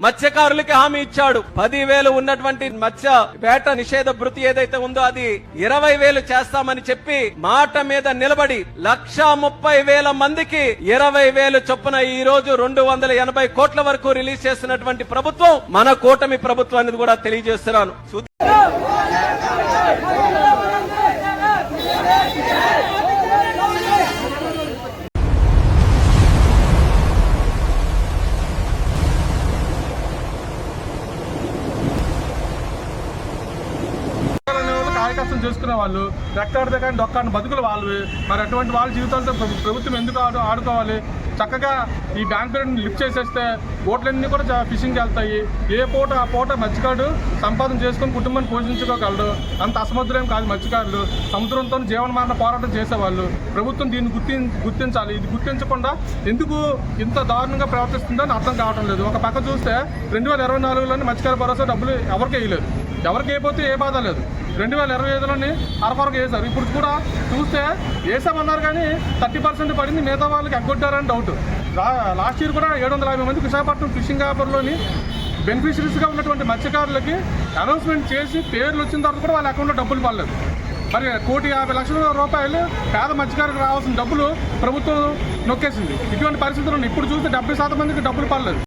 మత్స్యకారులకి హామీ ఇచ్చాడు. 10,000 ఉన్నటువంటి మత్స్య వేట నిషేధ భృతి ఏదైతే ఉందో అది 20,000 చేస్తామని చెప్పి మాట మీద నిలబడి 1,30,000 మందికి 20,000 చొప్పున ఈ రోజు 280 కోట్ల వరకు రిలీజ్ చేస్తున్నటువంటి ప్రభుత్వం మన కూటమి ప్రభుత్వం అనేది కూడా తెలియజేస్తున్నాను. కాయకష్టం చేసుకునే వాళ్ళు రెక్కాడితే కానీ డొక్కాడిని బతుకులు వాళ్ళు. మరి అటువంటి వాళ్ళ జీవితాలతో ప్రభుత్వం ఎందుకు ఆడుకోవాలి? చక్కగా ఈ బ్యాంక్ పేరుని లిఫ్ట్ చేసేస్తే బోట్లన్నీ కూడా ఫిషింగ్కి వెళ్తాయి. ఏ పూట ఆ పూట మత్స్యకారుడు సంపాదన చేసుకుని కుటుంబాన్ని పోషించుకోగలడు. అంత అసమర్థులేం కాదు మత్స్యకారులు. సముద్రంతో జీవనమరణ పోరాటం చేసేవాళ్ళు. ప్రభుత్వం దీన్ని గుర్తించాలి. ఇది గుర్తించకుండా ఎందుకు ఇంత దారుణంగా ప్రవర్తిస్తుందని అర్థం కావడం లేదు. ఒక పక్క చూస్తే 2024లోని మత్స్యకార భరోసా డబ్బులు ఎవరికి వేయలేదు. ఎవరికి వేయకపోతే ఏ బాధ లేదు. 2025లోని అరకొరకు వేశారు. ఇప్పుడు కూడా చూస్తే వేసామన్నారు కానీ 30% పడింది. మిగతా వాళ్ళకి ఎగ్గొట్టారని డౌట్. లాస్ట్ ఇయర్ కూడా 750 మంది విశాఖపట్నం ఫిషింగ్ హార్బర్లోని బెనిఫిషరీస్గా ఉన్నటువంటి మత్స్యకారులకి అనౌన్స్మెంట్ చేసి పేర్లు వచ్చిన తర్వాత కూడా వాళ్ళ అకౌంట్లో డబ్బులు పడలేదు. మరి 1,50,00,000 రూపాయలు పేద మత్స్యకారులకు రావాల్సిన డబ్బులు ప్రభుత్వం నొక్కేసింది. ఇటువంటి పరిస్థితుల్లో ఇప్పుడు చూస్తే 70% మందికి డబ్బులు పడలేదు.